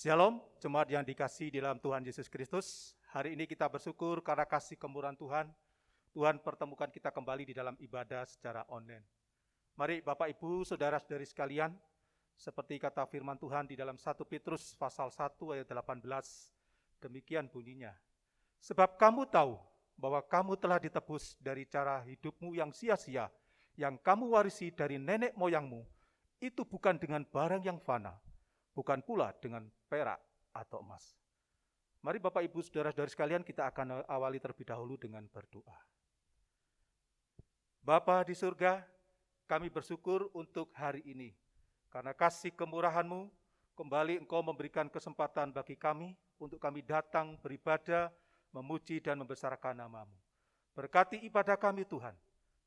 Shalom, jemaat yang dikasihi di dalam Tuhan Yesus Kristus. Hari ini kita bersyukur karena kasih kemurahan Tuhan. Tuhan pertemukan kita kembali di dalam ibadah secara online. Mari Bapak Ibu, Saudara-saudari sekalian, seperti kata firman Tuhan di dalam 1 Petrus pasal 1 ayat 18, demikian bunyinya. Sebab kamu tahu bahwa kamu telah ditebus dari cara hidupmu yang sia-sia, yang kamu warisi dari nenek moyangmu, itu bukan dengan barang yang fana, bukan pula dengan perak atau emas. Mari Bapak Ibu Saudara-saudari sekalian, kita akan awali terlebih dahulu dengan berdoa. Bapa di surga, kami bersyukur untuk hari ini. Karena kasih kemurahan-Mu, kembali Engkau memberikan kesempatan bagi kami untuk kami datang beribadah, memuji dan membesarkan nama-Mu. Berkati ibadah kami Tuhan.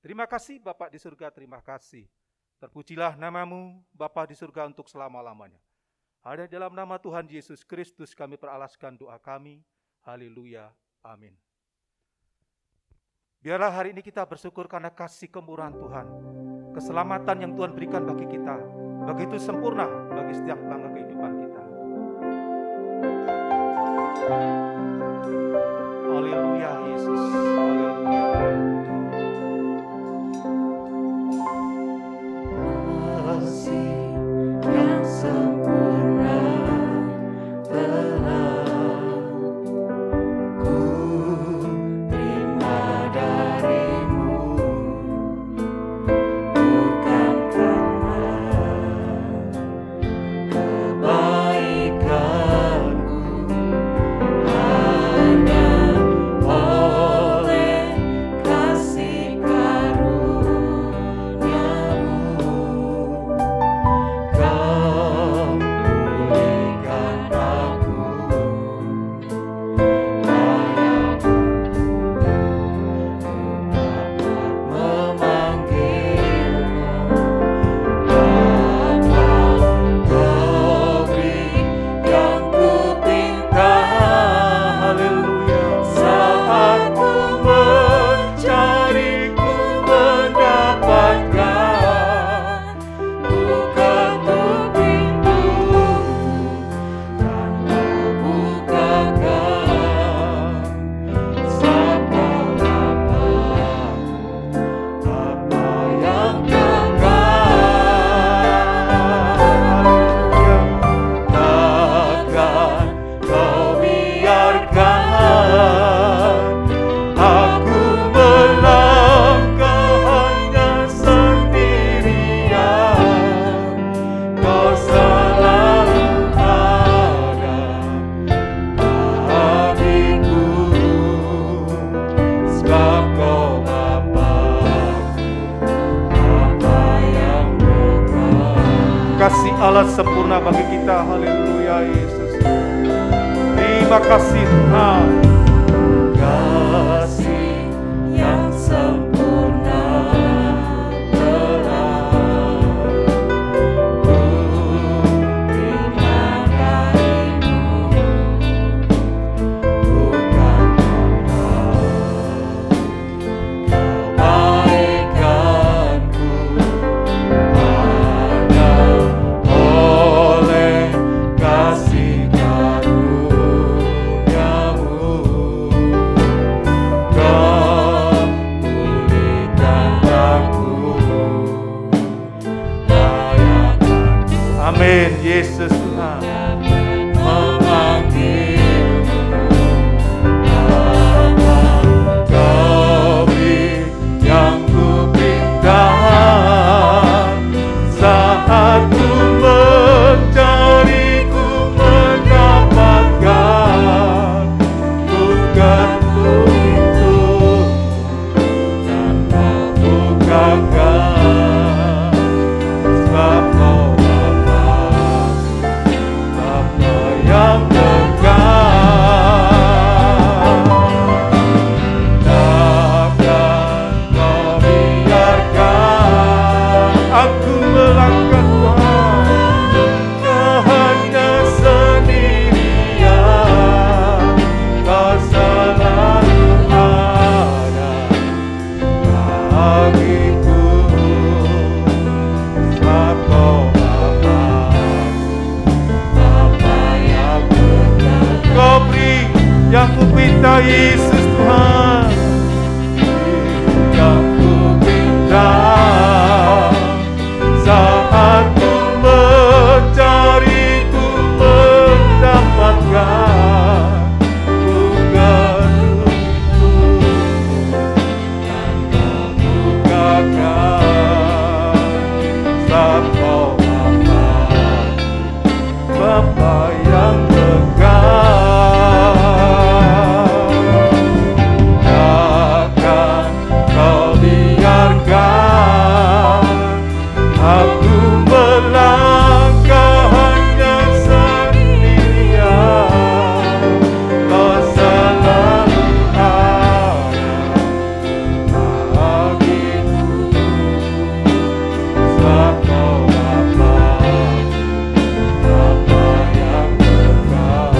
Terima kasih Bapa di surga, terima kasih. Terpujilah nama-Mu Bapa di surga untuk selama-lamanya. Ada dalam nama Tuhan Yesus Kristus kami peralaskan doa kami. Haleluya. Amin. Biarlah hari ini kita bersyukur karena kasih kemurahan Tuhan. Keselamatan yang Tuhan berikan bagi kita. Begitu sempurna bagi setiap langkah kehidupan kita. Haleluya Yesus. Haleluya. Kasih yang sempurna telah ku terima darimu, bukan karena kebaikanku, hanya oleh kasih karunia-Mu. Kau pulihkan aku, layak dapat memanggil-Mu. Apa Kau beri yang ku pinta, haleluya. Saat ku mencari, ku mendapatkan. Buka tuh pintu dan Kau bukakan. Sapa apa yang tegar, takkan Kau biarkan aku melangkah hanya sendirian. Kau selalu ada bagiku, sebab Kau Bapa-Ku, Bapa yang dekat. Kasih Allah sempurna bagi kita. Haleluya Yesus. Terima kasih Tuhan. Kasih yang sempurna telah ku terima darimu, bukan karena kebaikanku, hanya oleh kasih karunia-Mu. Kau pulihkan aku, layak Amin Yesus Tuhan. memanggil-Mu. Apa Kau beri yang ku pinta, saat ku mencari, ku mendapatkan. Bukan pintu dan Kau bukakan, sebab Kau Bapa yang dekat. Takkan Kau biarkan aku melangkah Tuhan, hanya sendirian. Kau selalu cinta Yesus Tuhan yang ku minta saat ku mencari ku mendapatkan ku ketujuku dan kau bukakan saat kau Bapa yang takkan kau biarkan aku melangkah hanya sendirian. Kau selalu ada bagiku, sebab kau Bapa yang kekal.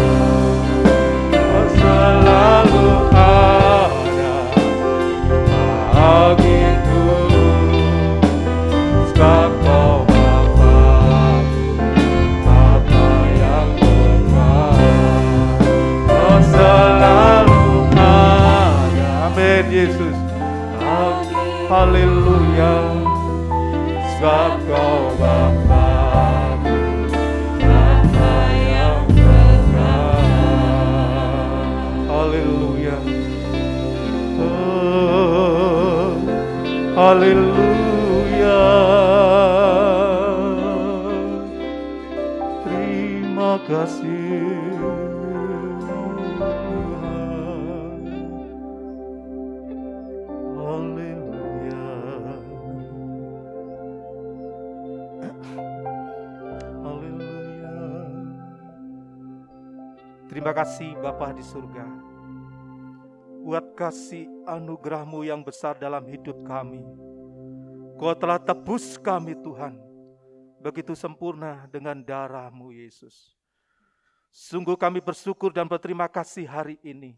Kau selalu ada bagiku, sebab kau Bapa yang kekal. Kau selalu ada. Amin Yesus. Haleluya. Sebab kau Bapa yang kekal. Haleluya. Haleluya. Terima kasih Tuhan. Haleluya. Haleluya. Terima kasih Bapa di surga, buat kasih anugerah-Mu yang besar dalam hidup kami. Kau telah tebus kami Tuhan, begitu sempurna dengan darah-Mu Yesus. Sungguh kami bersyukur dan berterima kasih hari ini,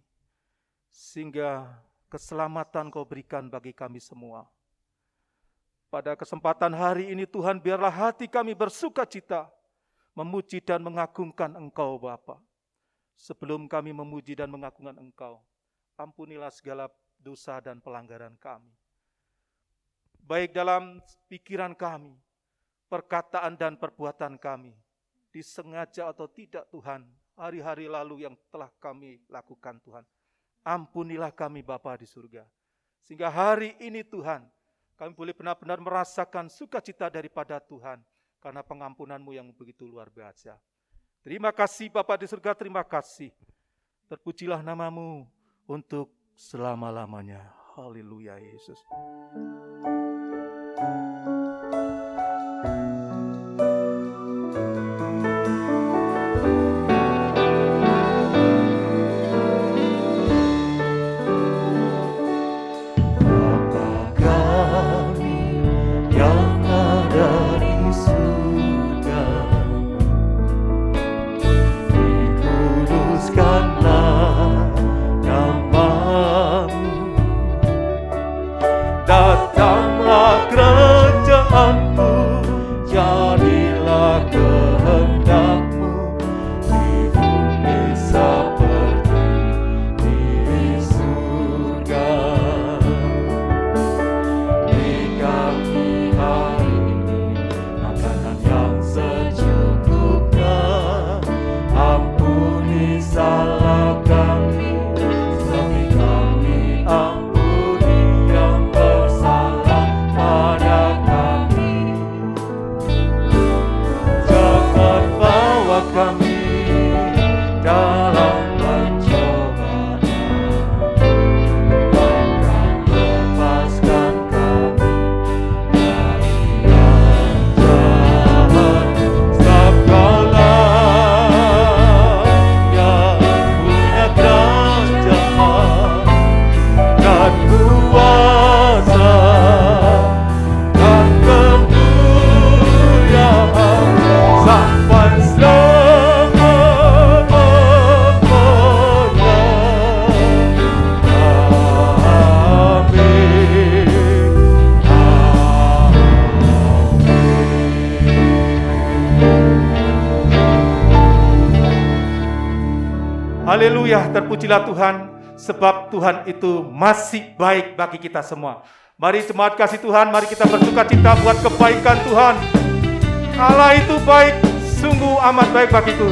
sehingga keselamatan Kau berikan bagi kami semua. Pada kesempatan hari ini Tuhan, biarlah hati kami bersuka cita, memuji dan mengagungkan Engkau Bapa. Sebelum kami memuji dan mengagungkan Engkau, ampunilah segala dosa dan pelanggaran kami. Baik dalam pikiran kami, perkataan dan perbuatan kami, disengaja atau tidak Tuhan, hari-hari lalu yang telah kami lakukan Tuhan. Ampunilah kami Bapa di surga. Sehingga hari ini Tuhan, kami boleh benar-benar merasakan sukacita daripada Tuhan, karena pengampunan-Mu yang begitu luar biasa. Terima kasih Bapa di surga, terima kasih. Terpujilah nama-Mu untuk selama-lamanya. Haleluya Yesus. Bapa kami yang ada di surga, dikuduskanlah nama-Mu, datanglah kerajaan-Mu, jadilah kehendak-Mu di bumi seperti di surga. Beri kami hari ini makanan yang secukupnya, ampuni salah kami, seperti kami ampuni yang bersalah pada kami. Jangan bawa kami dalam pencobaan, bahkan lepaskan kami dari yang jahat. Sebab Kaulah yang punya kerajaan dan kuasa dan kemuliaan sampai selama-lamanya. Amin. Haleluya, terpujilah Tuhan. sebab Tuhan itu masih baik bagi kita semua. Mari jemaat kasih Tuhan, mari kita bersuka cita buat kebaikan Tuhan. Allah itu baik, sungguh amat baik bagiku.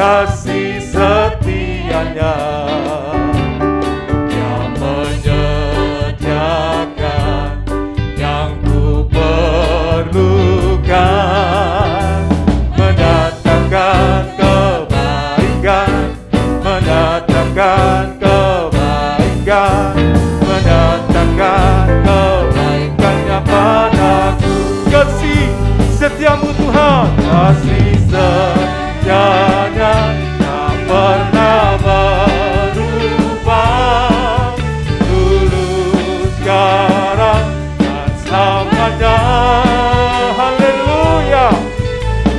Kasih setianya yang menyediakan yang ku perlukan, mendatangkan kebaikan, mendatangkan kebaikan, mendatangkan kebaikannya padaku. Kasih setiamu Tuhan, kasih setianya tak pernah berubah, dulu sekarang dan selamanya. Haleluya.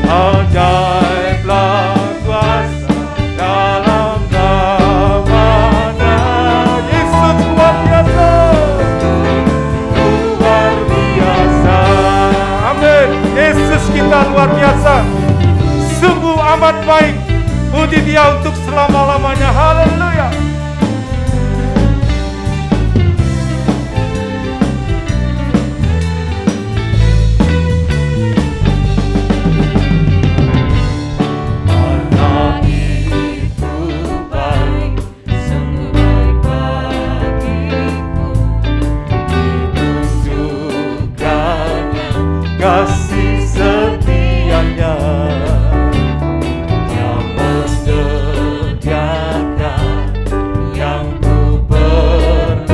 Ajaiblah kuasa dalam namanya. Yesus luar biasa, luar biasa. Amin. Yesus kita luar biasa, sungguh amat baik. Puji Dia untuk selama-lamanya. Haleluya. Allah itu baik, sungguh baik bagiku. Ditunjukkannya kasih setianya yang menyediakan yang ku perlukan,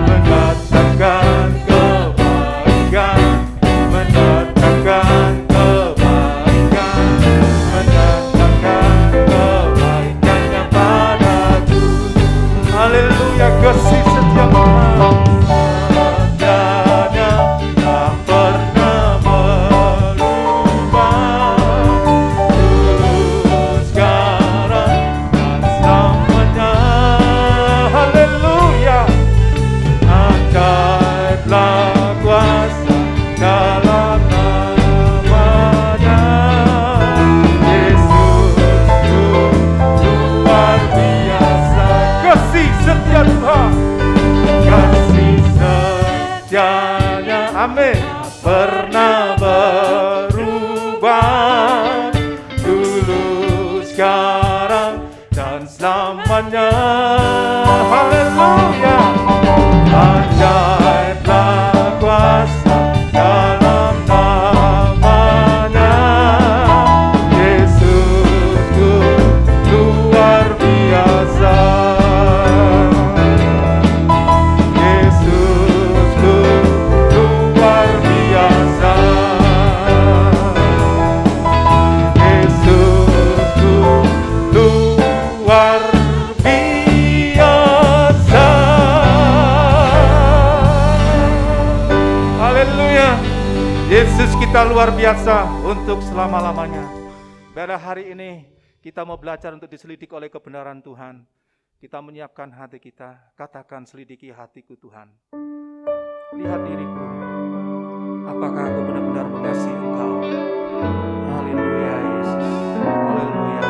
mendatangkan kebaikan, mendatangkan kebaikan, mendatangkan kebaikannya padaku. Haleluya. Kasih setia Tuhan adanya tak pernah berubah, dulu sekarang dan selamanya. Haleluya. Ajaiblah kuasa dalam namanya. Yesus luar biasa. Kasih setia Tuhan, kasih setianya, amin, pernah berubah, dulu sekarang dan selamanya. Haleluya. Ajaiblah kuasa dalam namanya. Yesusku luar biasa, Yesusku luar biasa, Yesusku luar biasa. Haleluya. Yesus kita luar biasa untuk selama-lamanya. Pada hari ini kita mau belajar untuk diselidik oleh kebenaran Tuhan. Kita menyiapkan hati kita, katakan, selidiki hatiku Tuhan. Lihat diriku, apakah aku benar-benar mengasihi Engkau? Haleluya Yesus, haleluya.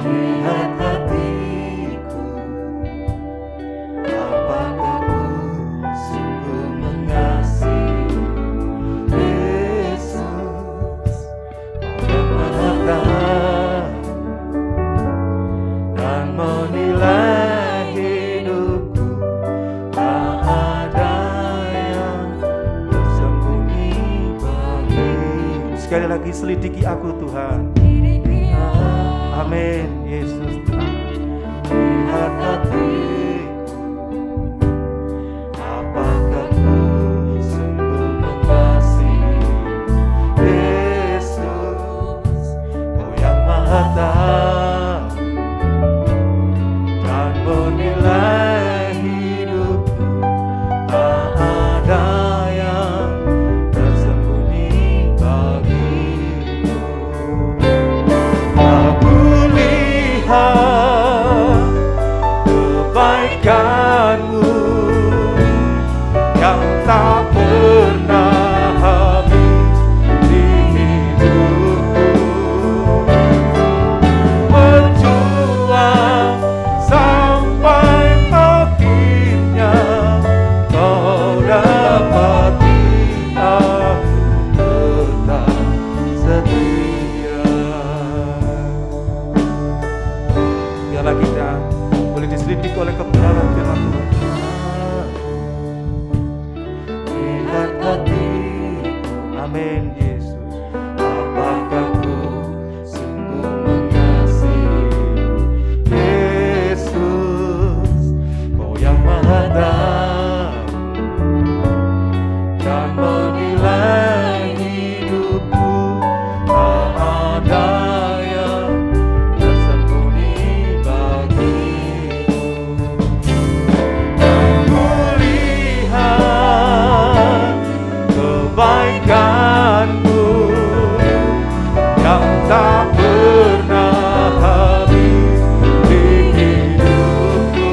Lihat hatiku, apakah ku sungguh mengasihi Yesus? Kau menatap dan menilai hidupku, tak ada yang tersembunyi bagimu. Sekali lagi, selidiki aku Tuhan. Amin Yesus Tuhan. Lihat hatiku, apakah ku sungguh mengasihi Amin Yesus, apakah ku sungguh mengasihimu Yesus, Kau yang maha tahu dan menilai hidupku, tak ada yang tersembunyi bagimu. Dan kulihat kebaikanmu yang tak pernah habis di hidupku.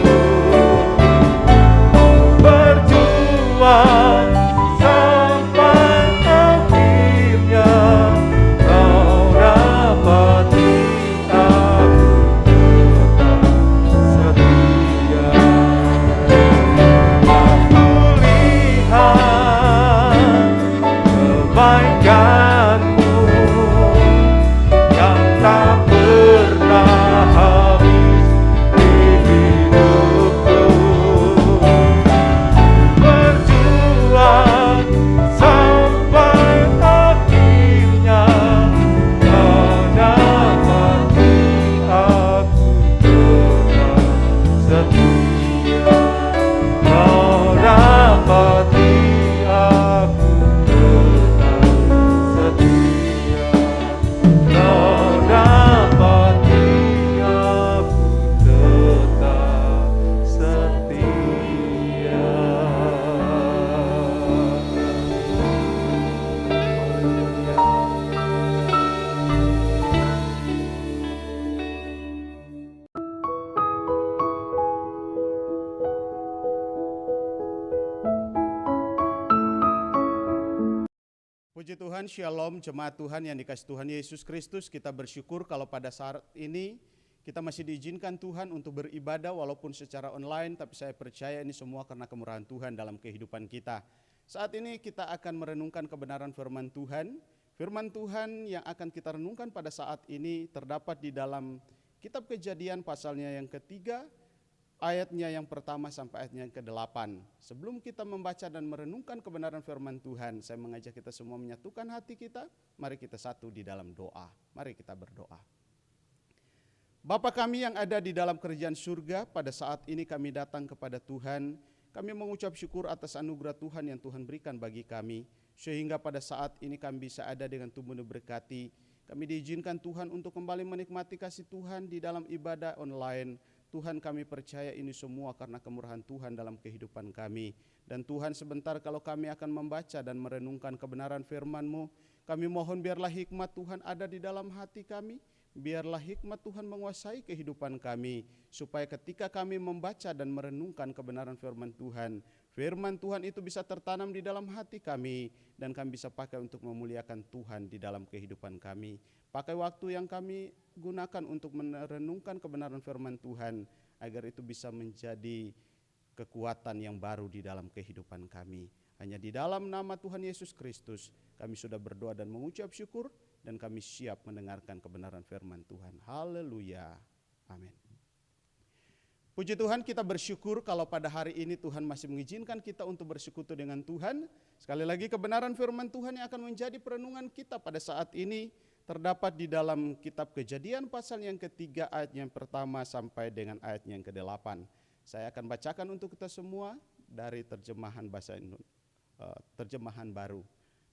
Berjuang sampai akhirnya, Kau dapati aku tetap setia. Aku lihat kebaikanmu yang tak pernah habis di hidupku. Berjuang sampai akhirnya, Kau dapati aku tetap setia. Kau dapati aku tetap setia. Kau dapati aku tetap setia. Puji Tuhan, Shalom, jemaat Tuhan yang dikasih Tuhan Yesus Kristus. Kita bersyukur kalau pada saat ini kita masih diizinkan Tuhan untuk beribadah walaupun secara online, tapi saya percaya ini semua karena kemurahan Tuhan dalam kehidupan kita. Saat ini kita akan merenungkan kebenaran firman Tuhan. Firman Tuhan yang akan kita renungkan pada saat ini terdapat di dalam kitab Kejadian pasalnya yang ketiga, ayatnya yang pertama sampai ayatnya yang ke-8. Sebelum kita membaca dan merenungkan kebenaran firman Tuhan, saya mengajak kita semua menyatukan hati kita. Mari kita satu di dalam doa. Mari kita berdoa. Bapa kami yang ada di dalam kerajaan surga, pada saat ini kami datang kepada Tuhan. Kami mengucap syukur atas anugerah Tuhan yang Tuhan berikan bagi kami, sehingga pada saat ini kami bisa ada dengan Tuhan berkati. Kami diizinkan Tuhan untuk kembali menikmati kasih Tuhan di dalam ibadah online. Tuhan, kami percaya ini semua karena kemurahan Tuhan dalam kehidupan kami. Dan Tuhan, sebentar kalau kami akan membaca dan merenungkan kebenaran firman-Mu, kami mohon biarlah hikmat Tuhan ada di dalam hati kami. Biarlah hikmat Tuhan menguasai kehidupan kami, supaya ketika kami membaca dan merenungkan kebenaran firman Tuhan itu bisa tertanam di dalam hati kami, dan kami bisa pakai untuk memuliakan Tuhan di dalam kehidupan kami. Pakai waktu yang kami gunakan untuk merenungkan kebenaran firman Tuhan, agar itu bisa menjadi kekuatan yang baru di dalam kehidupan kami. Hanya di dalam nama Tuhan Yesus Kristus kami sudah berdoa dan mengucap syukur, dan kami siap mendengarkan kebenaran firman Tuhan. Haleluya. Amin. Puji Tuhan, kita bersyukur kalau pada hari ini Tuhan masih mengizinkan kita untuk bersekutu dengan Tuhan. Sekali lagi kebenaran firman Tuhan yang akan menjadi perenungan kita pada saat ini terdapat di dalam kitab Kejadian pasal yang ketiga ayat yang pertama sampai dengan ayat yang ke-8. Saya akan bacakan untuk kita semua dari terjemahan terjemahan baru.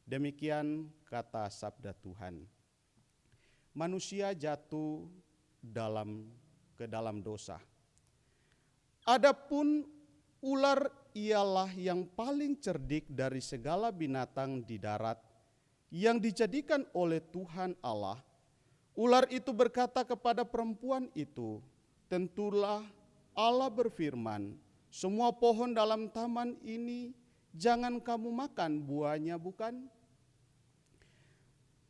Demikian kata sabda Tuhan. Manusia jatuh ke dalam dosa. Adapun ular ialah yang paling cerdik dari segala binatang di darat yang dijadikan oleh Tuhan Allah. Ular itu berkata kepada perempuan itu, tentulah Allah berfirman, semua pohon dalam taman ini jangan kamu makan buahnya, bukan?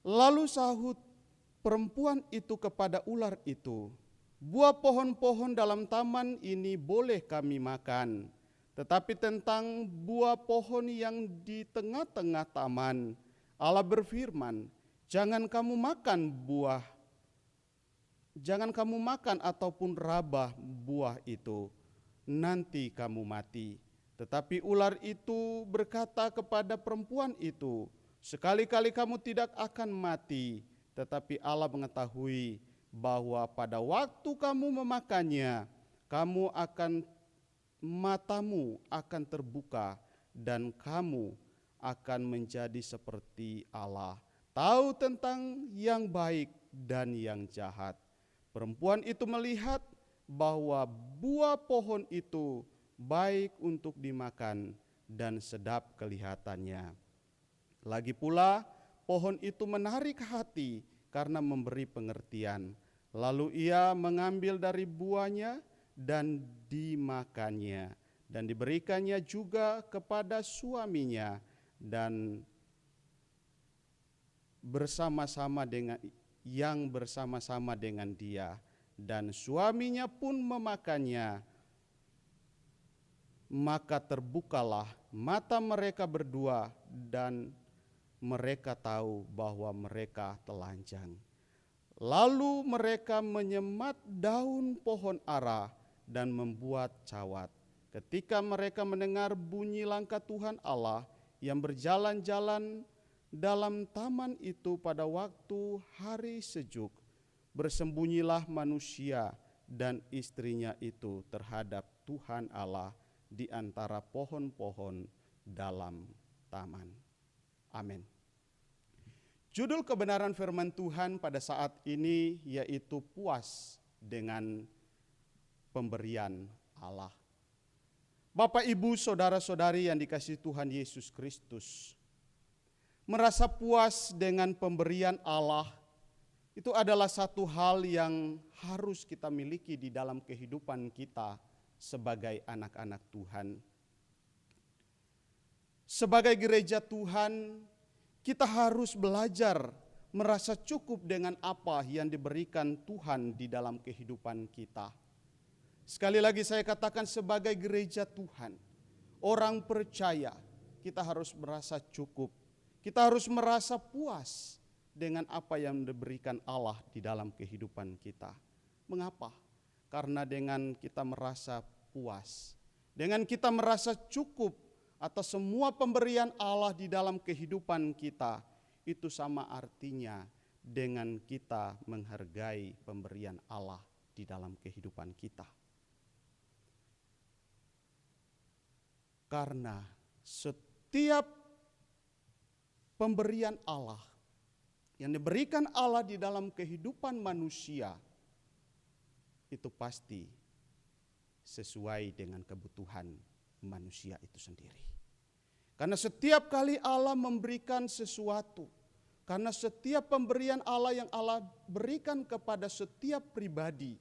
Lalu sahut perempuan itu kepada ular itu, buah pohon-pohon dalam taman ini boleh kami makan, tetapi tentang buah pohon yang di tengah-tengah taman, Allah berfirman, jangan kamu makan ataupun rabah buah itu, nanti kamu mati. Tetapi ular itu berkata kepada perempuan itu, Sekali-kali kamu tidak akan mati, tetapi Allah mengetahui bahwa pada waktu kamu memakannya, matamu akan terbuka dan kamu akan menjadi seperti Allah, tahu tentang yang baik dan yang jahat. Perempuan itu melihat bahwa buah pohon itu baik untuk dimakan dan sedap kelihatannya. Lagi pula pohon itu menarik hati karena memberi pengertian. Lalu ia mengambil dari buahnya dan dimakannya, dan diberikannya juga kepada suaminya, dan bersama-sama dengan dia, dan suaminya pun memakannya. Maka terbukalah mata mereka berdua dan mereka tahu bahwa mereka telanjang. Lalu mereka menyemat daun pohon ara dan membuat cawat. Ketika mereka mendengar bunyi langkah Tuhan Allah yang berjalan-jalan dalam taman itu pada waktu hari sejuk, bersembunyilah manusia dan istrinya itu terhadap Tuhan Allah di antara pohon-pohon dalam taman. Amin. Judul kebenaran firman Tuhan pada saat ini yaitu puas dengan pemberian Allah. Bapak, Ibu, saudara-saudari yang dikasihi Tuhan Yesus Kristus, merasa puas dengan pemberian Allah itu adalah satu hal yang harus kita miliki di dalam kehidupan kita sebagai anak-anak Tuhan. Sebagai gereja Tuhan, kita harus belajar merasa cukup dengan apa yang diberikan Tuhan di dalam kehidupan kita. Sekali lagi saya katakan, sebagai gereja Tuhan, orang percaya, kita harus merasa cukup. Kita harus merasa puas dengan apa yang diberikan Allah di dalam kehidupan kita. Mengapa? Karena dengan kita merasa puas, dengan kita merasa cukup atas semua pemberian Allah di dalam kehidupan kita, itu sama artinya dengan kita menghargai pemberian Allah di dalam kehidupan kita. Karena setiap pemberian Allah yang diberikan Allah di dalam kehidupan manusia itu pasti sesuai dengan kebutuhan manusia itu sendiri. Karena setiap kali Allah memberikan sesuatu, karena setiap pemberian Allah yang Allah berikan kepada setiap pribadi,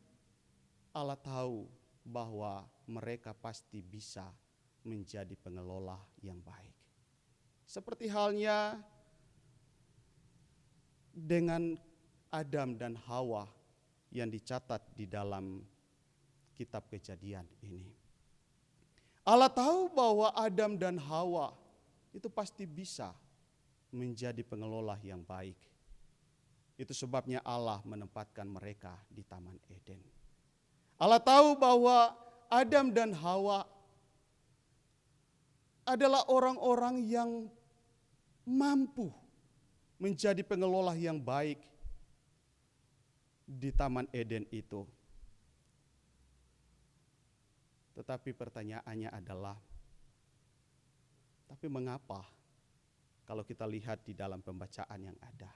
Allah tahu bahwa mereka pasti bisa menjadi pengelola yang baik. Seperti halnya dengan Adam dan Hawa yang dicatat di dalam kitab Kejadian ini. Allah tahu bahwa Adam dan Hawa itu pasti bisa menjadi pengelola yang baik. Itu sebabnya Allah menempatkan mereka di Taman Eden. Allah tahu bahwa Adam dan Hawa adalah orang-orang yang mampu menjadi pengelola yang baik di Taman Eden itu. Tetapi pertanyaannya adalah, tapi mengapa kalau kita lihat di dalam pembacaan yang ada,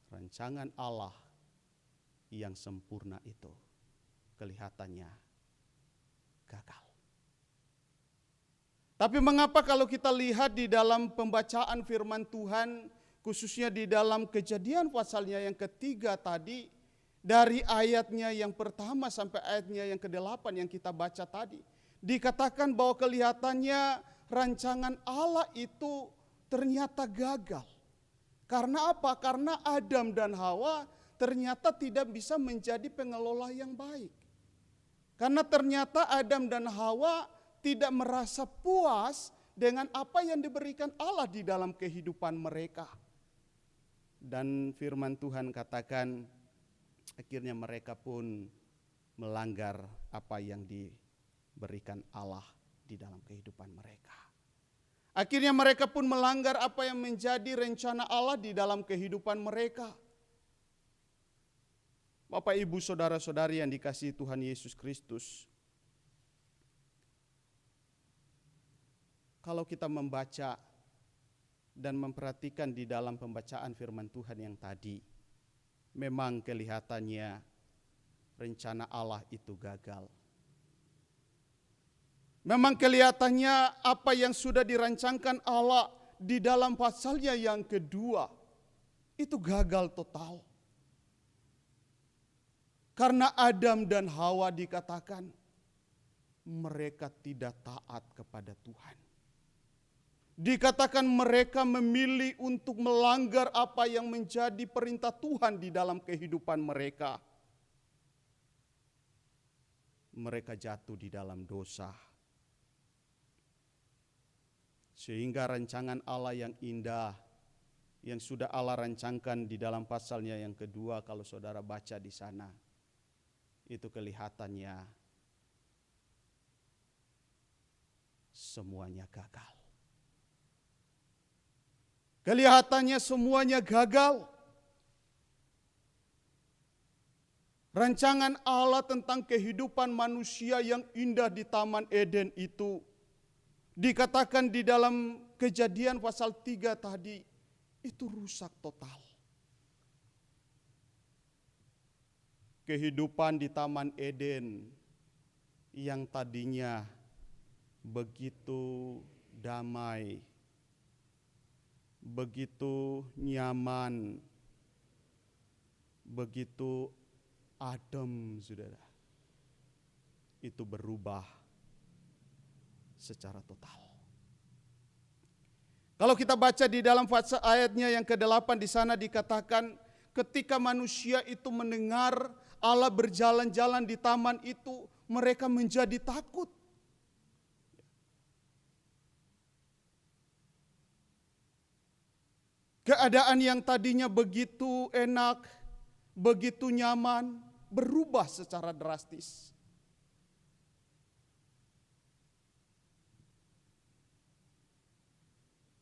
rancangan Allah yang sempurna itu kelihatannya gagal? Tapi mengapa kalau kita lihat di dalam pembacaan firman Tuhan, khususnya di dalam Kejadian pasalnya yang ketiga tadi, dari ayatnya yang pertama sampai ayatnya yang ke-8 yang kita baca tadi, dikatakan bahwa kelihatannya rancangan Allah itu ternyata gagal. Karena apa? Karena Adam dan Hawa ternyata tidak bisa menjadi pengelola yang baik. Karena ternyata Adam dan Hawa tidak merasa puas dengan apa yang diberikan Allah di dalam kehidupan mereka. Dan firman Tuhan katakan, akhirnya mereka pun melanggar apa yang diberikan Allah di dalam kehidupan mereka. Akhirnya mereka pun melanggar apa yang menjadi rencana Allah di dalam kehidupan mereka. Bapak, Ibu, saudara-saudari yang dikasihi Tuhan Yesus Kristus, kalau kita membaca dan memperhatikan di dalam pembacaan firman Tuhan yang tadi, memang kelihatannya rencana Allah itu gagal. Memang kelihatannya apa yang sudah dirancangkan Allah di dalam pasalnya yang kedua itu gagal total. Karena Adam dan Hawa dikatakan mereka tidak taat kepada Tuhan. Dikatakan mereka memilih untuk melanggar apa yang menjadi perintah Tuhan di dalam kehidupan mereka. Mereka jatuh di dalam dosa. Sehingga rancangan Allah yang indah, yang sudah Allah rancangkan di dalam pasalnya yang kedua, kalau saudara baca di sana, itu kelihatannya semuanya gagal. Kelihatannya semuanya gagal. Rancangan Allah tentang kehidupan manusia yang indah di Taman Eden itu, dikatakan di dalam Kejadian pasal 3 tadi, itu rusak total. Kehidupan di Taman Eden yang tadinya begitu damai, begitu nyaman, begitu adem, saudara, itu berubah secara total. Kalau kita baca di dalam ayatnya yang ke-8 di sana dikatakan ketika manusia itu mendengar Allah berjalan-jalan di taman itu, mereka menjadi takut. Keadaan yang tadinya begitu enak, begitu nyaman, berubah secara drastis.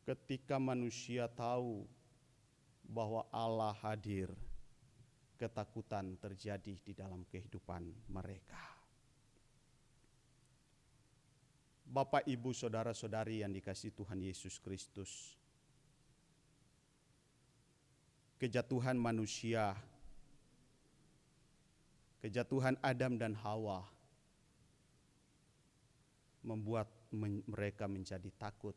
Ketika manusia tahu bahwa Allah hadir, ketakutan terjadi di dalam kehidupan mereka. Bapak, Ibu, saudara-saudari yang dikasihi Tuhan Yesus Kristus, kejatuhan manusia, kejatuhan Adam dan Hawa membuat mereka menjadi takut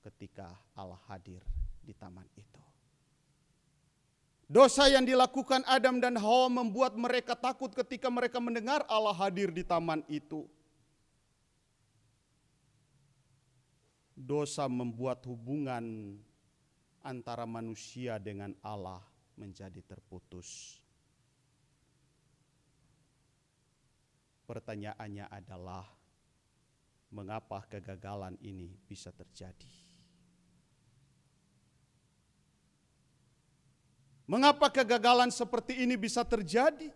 ketika Allah hadir di taman itu. Dosa yang dilakukan Adam dan Hawa membuat mereka takut ketika mereka mendengar Allah hadir di taman itu. Dosa membuat hubungan antara manusia dengan Allah menjadi terputus. Pertanyaannya adalah, mengapa kegagalan ini bisa terjadi? Mengapa kegagalan seperti ini bisa terjadi?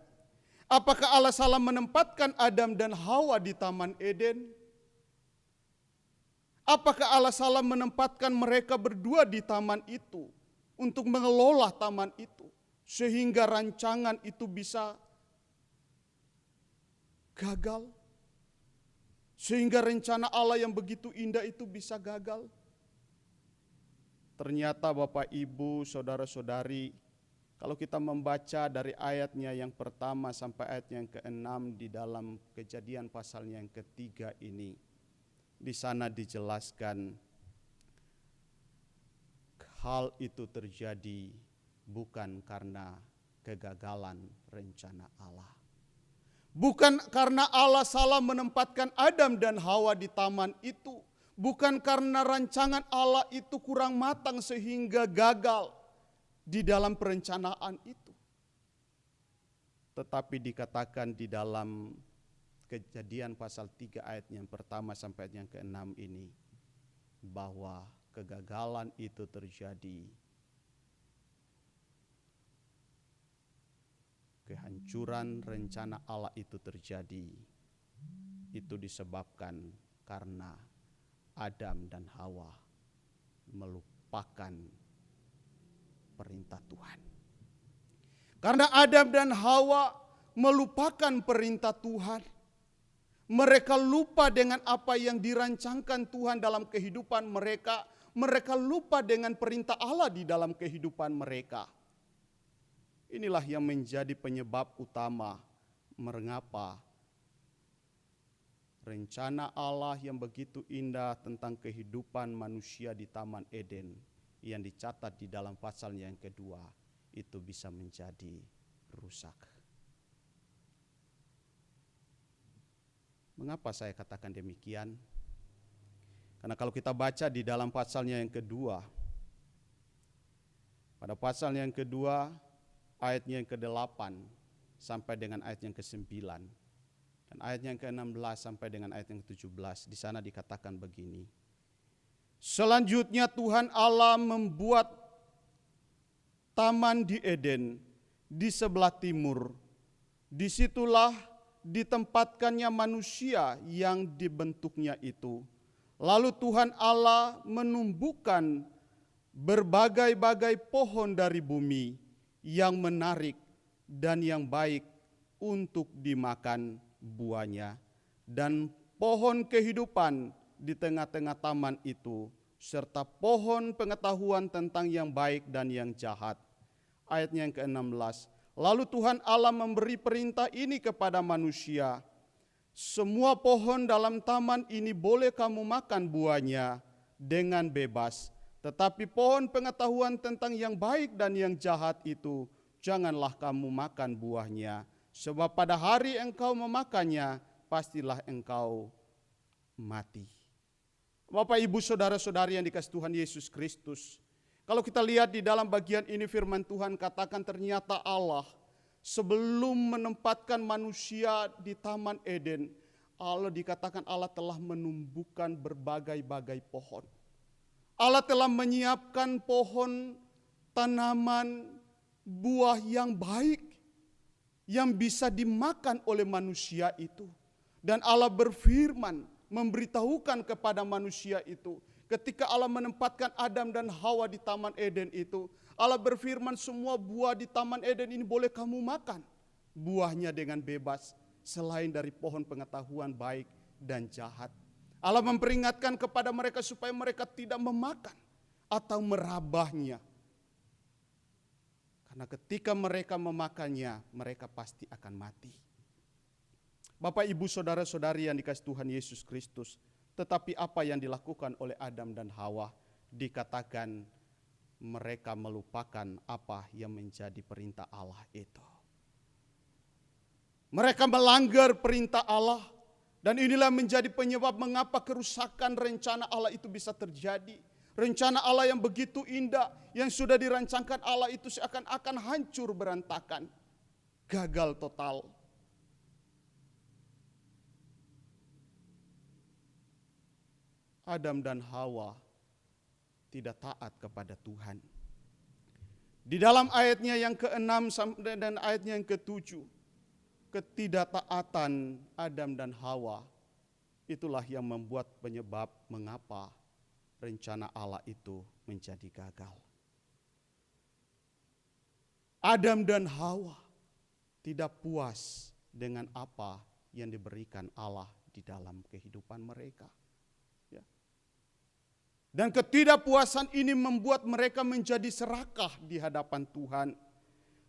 Apakah Allah salah menempatkan Adam dan Hawa di Taman Eden? Apakah Allah salah menempatkan mereka berdua di taman itu untuk mengelola taman itu sehingga rancangan itu bisa gagal? Sehingga rencana Allah yang begitu indah itu bisa gagal? Ternyata Bapak, Ibu, saudara-saudari, kalau kita membaca dari ayatnya yang pertama sampai ayat yang ke-6 di dalam Kejadian pasalnya yang ketiga ini, di sana dijelaskan hal itu terjadi bukan karena kegagalan rencana Allah. Bukan karena Allah salah menempatkan Adam dan Hawa di taman itu. Bukan karena rancangan Allah itu kurang matang sehingga gagal di dalam perencanaan itu. Tetapi dikatakan di dalam Kejadian pasal 3 ayat yang pertama sampai ayat yang ke-6 ini, bahwa kegagalan itu terjadi, kehancuran rencana Allah itu terjadi, itu disebabkan karena Adam dan Hawa melupakan perintah Tuhan. Karena Adam dan Hawa melupakan perintah Tuhan, mereka lupa dengan apa yang dirancangkan Tuhan dalam kehidupan mereka. Mereka lupa dengan perintah Allah di dalam kehidupan mereka. Inilah yang menjadi penyebab utama mengapa rencana Allah yang begitu indah tentang kehidupan manusia di Taman Eden yang dicatat di dalam pasalnya yang kedua itu bisa menjadi rusak. Mengapa saya katakan demikian? Karena kalau kita baca di dalam pasalnya yang kedua, pada pasalnya yang kedua, ayatnya yang ke-8 sampai dengan ayat yang ke-9, dan ayat yang ke-16 sampai dengan ayat yang ke-17, di sana dikatakan begini. Selanjutnya Tuhan Allah membuat taman di Eden di sebelah timur. Disitulah ditempatkannya manusia yang dibentuknya itu. Lalu Tuhan Allah menumbuhkan berbagai-bagai pohon dari bumi yang menarik dan yang baik untuk dimakan buahnya, dan pohon kehidupan di tengah-tengah taman itu, serta pohon pengetahuan tentang yang baik dan yang jahat. Ayatnya yang ke-16. Lalu Tuhan Allah memberi perintah ini kepada manusia. Semua pohon dalam taman ini boleh kamu makan buahnya dengan bebas. Tetapi pohon pengetahuan tentang yang baik dan yang jahat itu, janganlah kamu makan buahnya. Sebab pada hari engkau memakannya, pastilah engkau mati. Bapak, Ibu, saudara-saudari yang dikasihi Tuhan Yesus Kristus. Kalau kita lihat di dalam bagian ini firman Tuhan katakan ternyata Allah sebelum menempatkan manusia di Taman Eden, Allah dikatakan Allah telah menumbuhkan berbagai-bagai pohon. Allah telah menyiapkan pohon, tanaman, buah yang baik yang bisa dimakan oleh manusia itu. Dan Allah berfirman, memberitahukan kepada manusia itu. Ketika Allah menempatkan Adam dan Hawa di Taman Eden itu, Allah berfirman semua buah di Taman Eden ini boleh kamu makan. Buahnya dengan bebas selain dari pohon pengetahuan baik dan jahat. Allah memperingatkan kepada mereka supaya mereka tidak memakan atau merabahnya. Karena ketika mereka memakannya, mereka pasti akan mati. Bapak, Ibu, saudara-saudari yang dikasihi Tuhan Yesus Kristus, tetapi apa yang dilakukan oleh Adam dan Hawa, dikatakan mereka melupakan apa yang menjadi perintah Allah itu. Mereka melanggar perintah Allah, dan inilah menjadi penyebab mengapa kerusakan rencana Allah itu bisa terjadi. Rencana Allah yang begitu indah, yang sudah dirancangkan Allah itu seakan-akan hancur berantakan, gagal total. Adam dan Hawa tidak taat kepada Tuhan. Di dalam ayatnya yang ke-6 dan ayatnya yang ke-7, ketidaktaatan Adam dan Hawa itulah yang membuat penyebab mengapa rencana Allah itu menjadi gagal. Adam dan Hawa tidak puas dengan apa yang diberikan Allah di dalam kehidupan mereka. Dan ketidakpuasan ini membuat mereka menjadi serakah di hadapan Tuhan.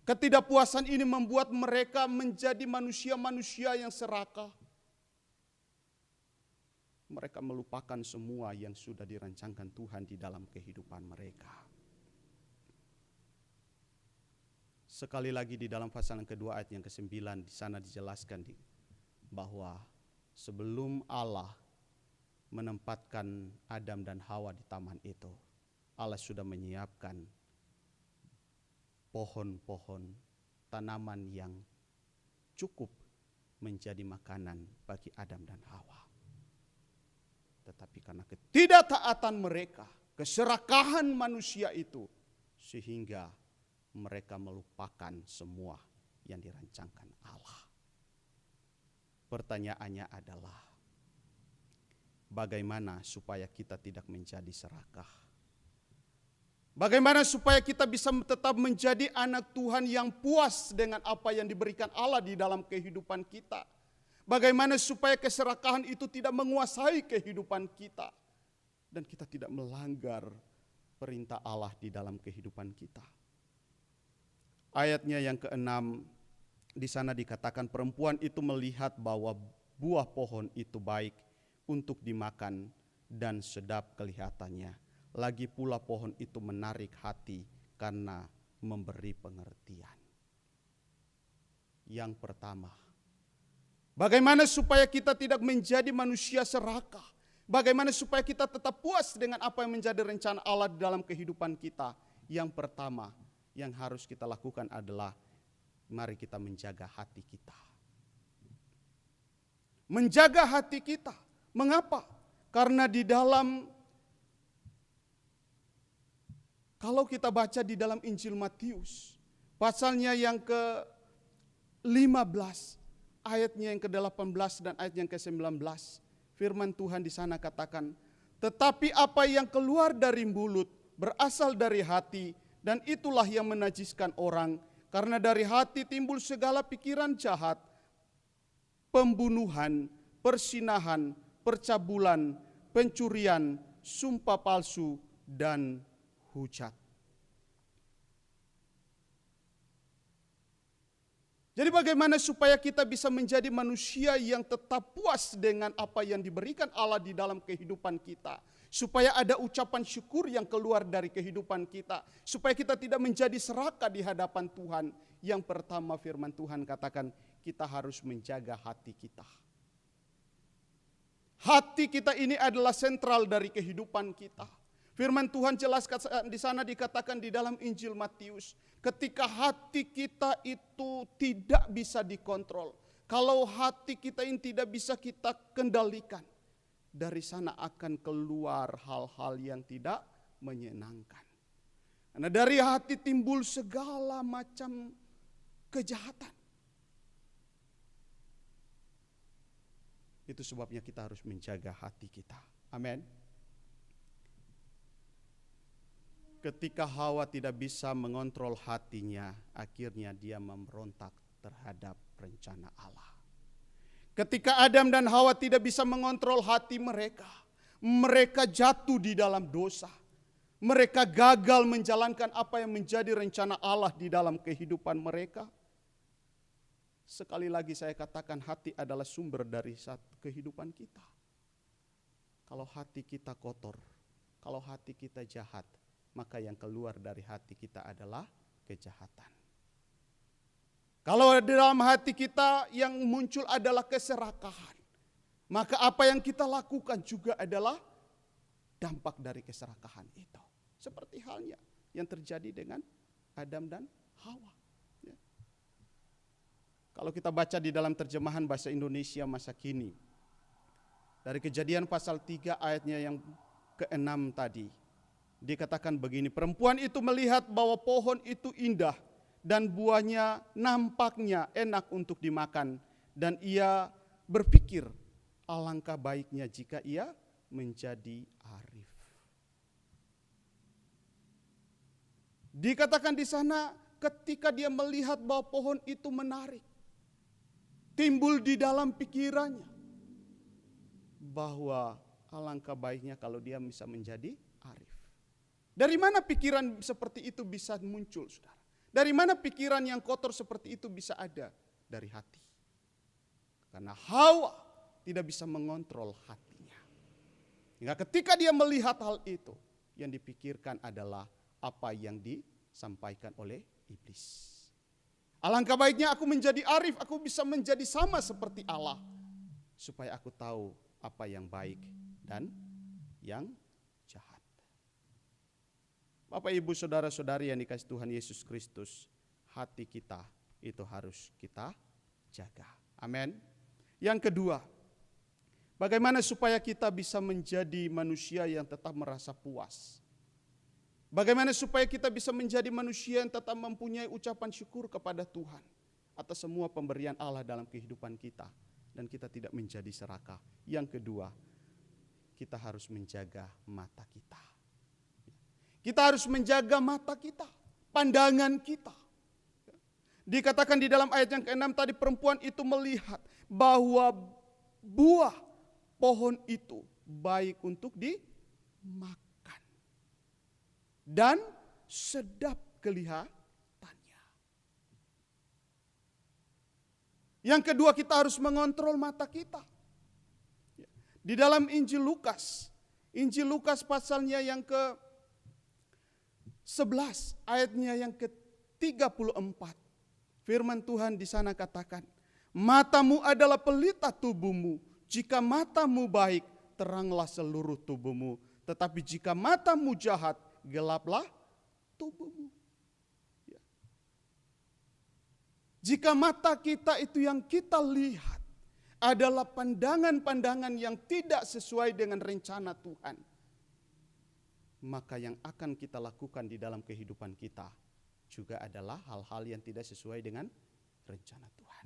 Ketidakpuasan ini membuat mereka menjadi manusia-manusia yang serakah. Mereka melupakan semua yang sudah dirancangkan Tuhan di dalam kehidupan mereka. Sekali lagi di dalam pasal yang kedua ayat yang ke-9, di sana dijelaskan bahwa sebelum Allah menempatkan Adam dan Hawa di taman itu, Allah sudah menyiapkan pohon-pohon, tanaman yang cukup menjadi makanan bagi Adam dan Hawa. Tetapi karena ketidaktaatan mereka, keserakahan manusia itu, sehingga mereka melupakan semua yang dirancangkan Allah. Pertanyaannya adalah, bagaimana supaya kita tidak menjadi serakah. Bagaimana supaya kita bisa tetap menjadi anak Tuhan yang puas dengan apa yang diberikan Allah di dalam kehidupan kita. Bagaimana supaya keserakahan itu tidak menguasai kehidupan kita. Dan kita tidak melanggar perintah Allah di dalam kehidupan kita. Ayatnya yang ke-6, di sana dikatakan perempuan itu melihat bahwa buah pohon itu baik untuk dimakan dan sedap kelihatannya. Lagi pula pohon itu menarik hati karena memberi pengertian. Yang pertama, bagaimana supaya kita tidak menjadi manusia serakah? Bagaimana supaya kita tetap puas dengan apa yang menjadi rencana Allah dalam kehidupan kita? Yang pertama yang harus kita lakukan adalah mari kita menjaga hati kita. Menjaga hati kita. Mengapa? Karena di dalam, kalau kita baca di dalam Injil Matius, pasalnya yang ke-15, ayatnya yang ke-18 dan ayat yang ke-19, firman Tuhan di sana katakan, tetapi apa yang keluar dari mulut berasal dari hati, dan itulah yang menajiskan orang. Karena dari hati timbul segala pikiran jahat, pembunuhan, persinahan, percabulan, pencurian, sumpah palsu, dan hujat. Jadi bagaimana supaya kita bisa menjadi manusia yang tetap puas dengan apa yang diberikan Allah di dalam kehidupan kita. Supaya ada ucapan syukur yang keluar dari kehidupan kita. Supaya kita tidak menjadi serakah di hadapan Tuhan. Yang pertama firman Tuhan katakan kita harus menjaga hati kita. Hati kita ini adalah sentral dari kehidupan kita. Firman Tuhan jelas di sana dikatakan di dalam Injil Matius. Ketika hati kita itu tidak bisa dikontrol. Kalau hati kita ini tidak bisa kita kendalikan. Dari sana akan keluar hal-hal yang tidak menyenangkan. Karena dari hati timbul segala macam kejahatan. Itu sebabnya kita harus menjaga hati kita. Amin. Ketika Hawa tidak bisa mengontrol hatinya, akhirnya dia memberontak terhadap rencana Allah. Ketika Adam dan Hawa tidak bisa mengontrol hati mereka, mereka jatuh di dalam dosa. Mereka gagal menjalankan apa yang menjadi rencana Allah di dalam kehidupan mereka. Sekali lagi saya katakan hati adalah sumber dari kehidupan kita. Kalau hati kita kotor, kalau hati kita jahat, maka yang keluar dari hati kita adalah kejahatan. Kalau di dalam hati kita yang muncul adalah keserakahan, maka apa yang kita lakukan juga adalah dampak dari keserakahan itu. Seperti halnya yang terjadi dengan Adam dan Hawa. Ya. Kalau kita baca di dalam terjemahan bahasa Indonesia masa kini, dari Kejadian pasal 3 ayatnya yang ke-6 tadi, dikatakan begini, perempuan itu melihat bahwa pohon itu indah, dan buahnya nampaknya enak untuk dimakan. Dan ia berpikir alangkah baiknya jika ia menjadi arif. Dikatakan di sana ketika dia melihat bahwa pohon itu menarik. Timbul di dalam pikirannya bahwa alangkah baiknya kalau dia bisa menjadi arif. Dari mana pikiran seperti itu bisa muncul, saudara? Dari mana pikiran yang kotor seperti itu bisa ada? Dari hati. Karena Hawa tidak bisa mengontrol hatinya. Hingga ketika dia melihat hal itu, yang dipikirkan adalah apa yang disampaikan oleh iblis. Alangkah baiknya aku menjadi arif, aku bisa menjadi sama seperti Allah. Supaya aku tahu apa yang baik dan yang jahat. Bapak, Ibu, saudara-saudari yang dikasih Tuhan Yesus Kristus, hati kita itu harus kita jaga. Amin. Yang kedua, bagaimana supaya kita bisa menjadi manusia yang tetap merasa puas? Bagaimana supaya kita bisa menjadi manusia yang tetap mempunyai ucapan syukur kepada Tuhan atas semua pemberian Allah dalam kehidupan kita, dan kita tidak menjadi serakah? Yang kedua, kita harus menjaga mata kita. Kita harus menjaga mata kita, pandangan kita. Dikatakan di dalam ayat yang ke-6 tadi, perempuan itu melihat bahwa buah pohon itu baik untuk dimakan dan sedap kelihatannya. Yang kedua, kita harus mengontrol mata kita. Di dalam Injil Lukas pasalnya yang ke-11 ayatnya yang ke-34. Firman Tuhan di sana katakan, matamu adalah pelita tubuhmu. Jika matamu baik, teranglah seluruh tubuhmu. Tetapi jika matamu jahat, gelaplah tubuhmu. Ya. Jika mata kita itu yang kita lihat adalah pandangan-pandangan yang tidak sesuai dengan rencana Tuhan, maka yang akan kita lakukan di dalam kehidupan kita juga adalah hal-hal yang tidak sesuai dengan rencana Tuhan.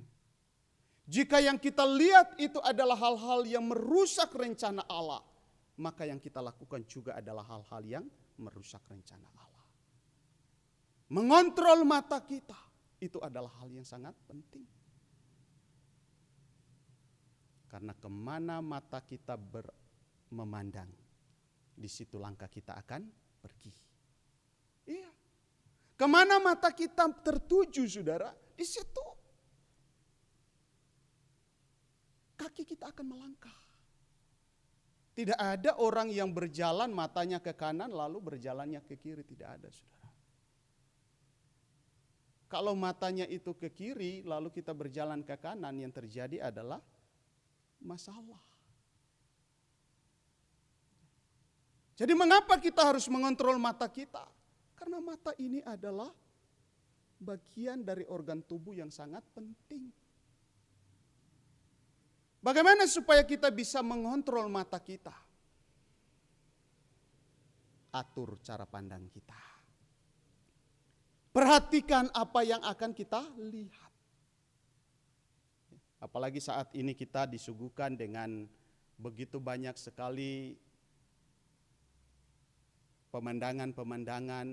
Jika yang kita lihat itu adalah hal-hal yang merusak rencana Allah, maka yang kita lakukan juga adalah hal-hal yang merusak rencana Allah. Mengontrol mata kita itu adalah hal yang sangat penting. Karena kemana mata kita memandang, di situ langkah kita akan pergi. Iya. Kemana mata kita tertuju, saudara, di situ kaki kita akan melangkah. Tidak ada orang yang berjalan matanya ke kanan lalu berjalannya ke kiri, tidak ada, saudara. Kalau matanya itu ke kiri lalu kita berjalan ke kanan, yang terjadi adalah masalah. Jadi mengapa kita harus mengontrol mata kita? Karena mata ini adalah bagian dari organ tubuh yang sangat penting. Bagaimana supaya kita bisa mengontrol mata kita? Atur cara pandang kita. Perhatikan apa yang akan kita lihat. Apalagi saat ini kita disuguhkan dengan begitu banyak sekali pemandangan-pemandangan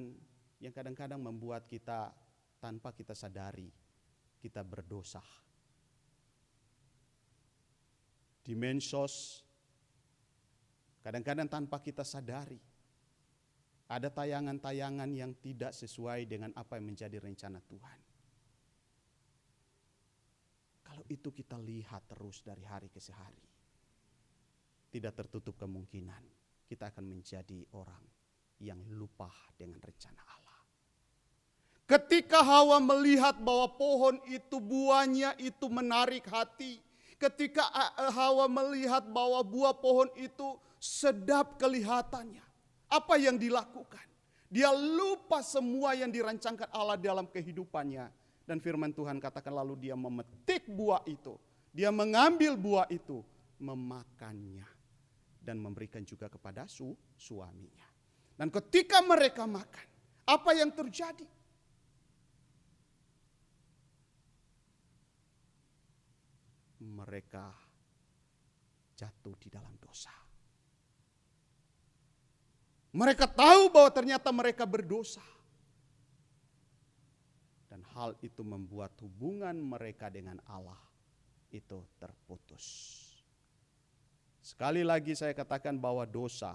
yang kadang-kadang membuat kita tanpa kita sadari kita berdosa. Di medsos kadang-kadang tanpa kita sadari ada tayangan-tayangan yang tidak sesuai dengan apa yang menjadi rencana Tuhan. Kalau itu kita lihat terus dari hari ke hari, tidak tertutup kemungkinan kita akan menjadi orang yang lupa dengan rencana Allah. Ketika Hawa melihat bahwa pohon itu buahnya itu menarik hati, ketika Hawa melihat bahwa buah pohon itu sedap kelihatannya, apa yang dilakukan? Dia lupa semua yang dirancangkan Allah dalam kehidupannya. Dan firman Tuhan katakan lalu dia memetik buah itu, dia mengambil buah itu, memakannya dan memberikan juga kepada suaminya. Dan ketika mereka makan, apa yang terjadi? Mereka jatuh di dalam dosa. Mereka tahu bahwa ternyata mereka berdosa. Dan hal itu membuat hubungan mereka dengan Allah itu terputus. Sekali lagi saya katakan bahwa dosa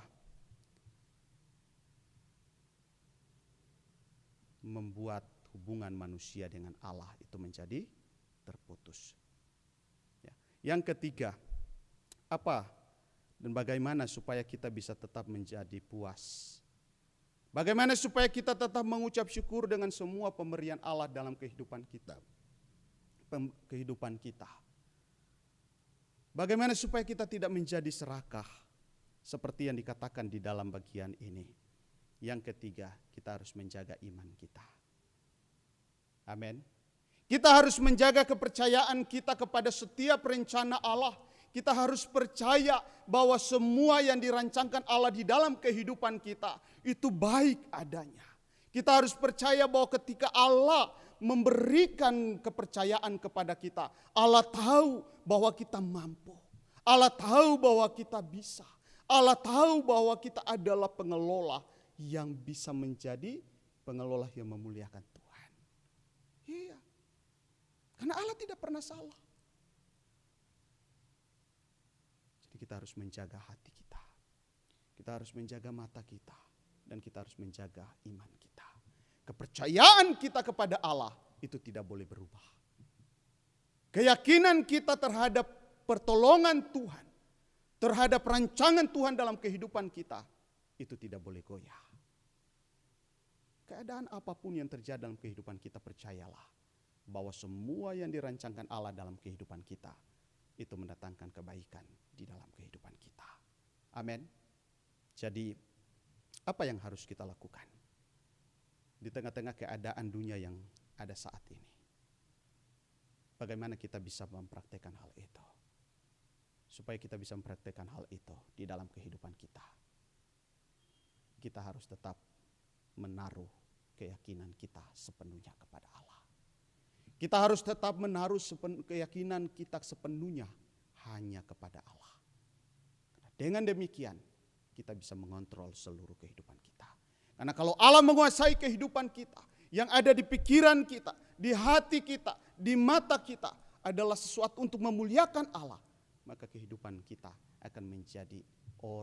membuat hubungan manusia dengan Allah itu menjadi terputus. Ya. Yang ketiga, apa dan bagaimana supaya kita bisa tetap menjadi puas? Bagaimana supaya kita tetap mengucap syukur dengan semua pemberian Allah dalam kehidupan kita? Bagaimana supaya kita tidak menjadi serakah seperti yang dikatakan di dalam bagian ini? Yang ketiga, kita harus menjaga iman kita. Amin. Kita harus menjaga kepercayaan kita kepada setiap rencana Allah. Kita harus percaya bahwa semua yang dirancangkan Allah di dalam kehidupan kita itu baik adanya. Kita harus percaya bahwa ketika Allah memberikan kepercayaan kepada kita, Allah tahu bahwa kita mampu. Allah tahu bahwa kita bisa. Allah tahu bahwa kita adalah pengelola yang bisa menjadi pengelola yang memuliakan Tuhan. Iya. Karena Allah tidak pernah salah. Jadi kita harus menjaga hati kita. Kita harus menjaga mata kita. Dan kita harus menjaga iman kita. Kepercayaan kita kepada Allah itu tidak boleh berubah. Keyakinan kita terhadap pertolongan Tuhan, terhadap rancangan Tuhan dalam kehidupan kita, itu tidak boleh goyah. Keadaan apapun yang terjadi dalam kehidupan kita, percayalah bahwa semua yang dirancangkan Allah dalam kehidupan kita, itu mendatangkan kebaikan di dalam kehidupan kita. Amin. Jadi, apa yang harus kita lakukan di tengah-tengah keadaan dunia yang ada saat ini? Bagaimana kita bisa mempraktekkan hal itu? Supaya kita bisa mempraktekkan hal itu di dalam kehidupan kita. Kita harus tetap menaruh keyakinan kita sepenuhnya kepada Allah. Kita harus tetap menaruh keyakinan kita sepenuhnya hanya kepada Allah. Dengan demikian, kita bisa mengontrol seluruh kehidupan kita. Karena kalau Allah menguasai kehidupan kita, yang ada di pikiran kita, di hati kita, di mata kita adalah sesuatu untuk memuliakan Allah, maka kehidupan kita akan menjadi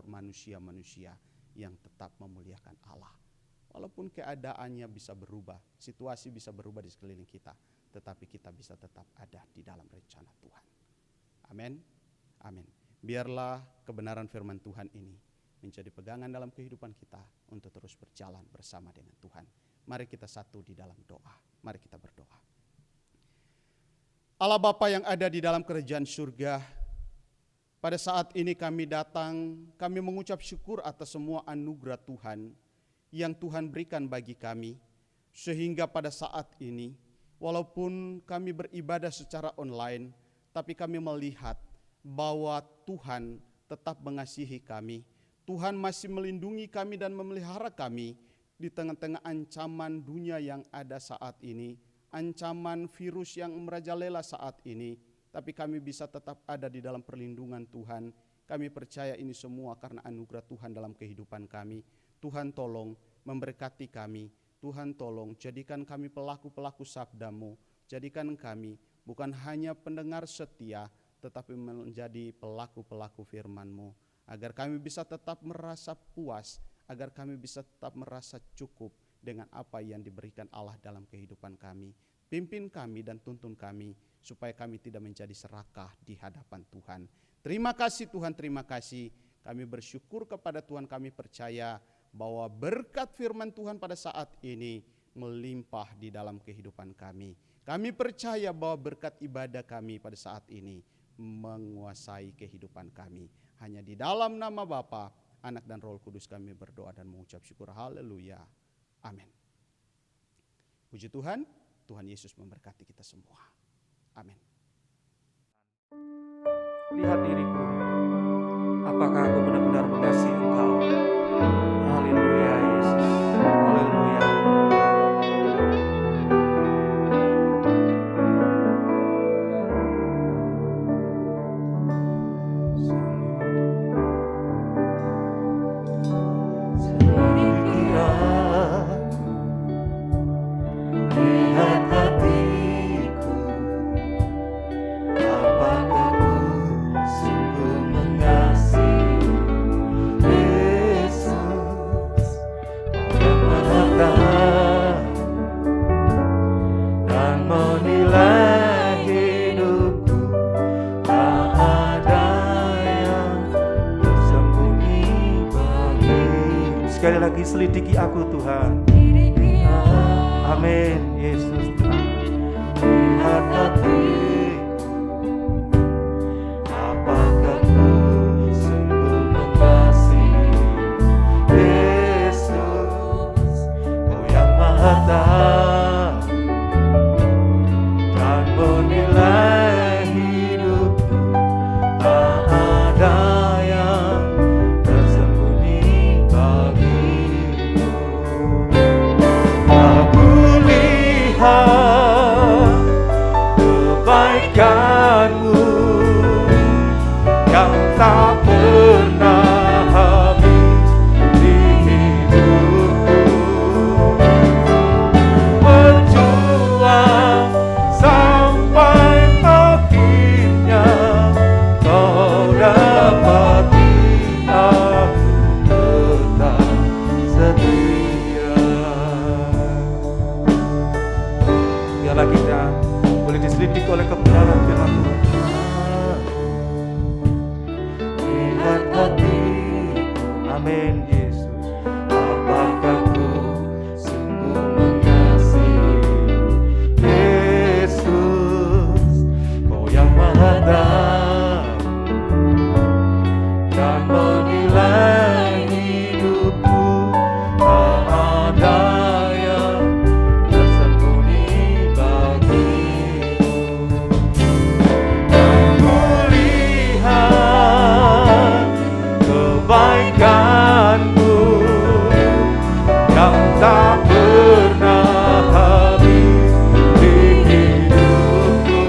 manusia-manusia yang tetap memuliakan Allah. Walaupun keadaannya bisa berubah, situasi bisa berubah di sekeliling kita, tetapi kita bisa tetap ada di dalam rencana Tuhan. Amin. Amin. Biarlah kebenaran firman Tuhan ini menjadi pegangan dalam kehidupan kita untuk terus berjalan bersama dengan Tuhan. Mari kita satu di dalam doa. Mari kita berdoa. Allah Bapa yang ada di dalam kerajaan surga, pada saat ini kami datang, kami mengucap syukur atas semua anugerah Tuhan yang Tuhan berikan bagi kami. Sehingga pada saat ini, walaupun kami beribadah secara online, tapi kami melihat bahwa Tuhan tetap mengasihi kami. Tuhan masih melindungi kami dan memelihara kami di tengah-tengah ancaman dunia yang ada saat ini, ancaman virus yang merajalela saat ini, tapi kami bisa tetap ada di dalam perlindungan Tuhan. Kami percaya ini semua karena anugerah Tuhan dalam kehidupan kami. Tuhan tolong memberkati kami, Tuhan tolong jadikan kami pelaku-pelaku sabda-Mu, jadikan kami bukan hanya pendengar setia, tetapi menjadi pelaku-pelaku firman-Mu, agar kami bisa tetap merasa puas, agar kami bisa tetap merasa cukup dengan apa yang diberikan Allah dalam kehidupan kami. Pimpin kami dan tuntun kami, supaya kami tidak menjadi serakah di hadapan Tuhan. Terima kasih Tuhan, terima kasih. Kami bersyukur kepada Tuhan, kami percaya bahwa berkat firman Tuhan pada saat ini melimpah di dalam kehidupan kami. Kami percaya bahwa berkat ibadah kami pada saat ini menguasai kehidupan kami. Hanya di dalam nama Bapa, Anak dan Roh Kudus kami berdoa dan mengucap syukur. Haleluya. Amin. Puji Tuhan, Tuhan Yesus memberkati kita semua. Amin. Lihat diriku, apakah aku benar-benar mengasihi Engkau? Haleluya Yesus, haleluya. Sekali lagi selidiki aku Tuhan. Amin Yesus Tuhan. Lihat hatiku, apakah ku sungguh mengasihi Yesus, Kau yang Maha Tahu dan menilai hidupku. Tak ada yang tersembunyi bagimu. Aku lihat diselidik oleh kebenaran firman Tuhan. Lihat hatiku, Amin Yesus. apakah ku sungguh mengasihi Yesus, Kau yang maha tahu dan menilai hidupku. Tak ada yang tersembunyi bagimu. Dan kulihat kebaikanmu yang tak pernah habis di hidupku.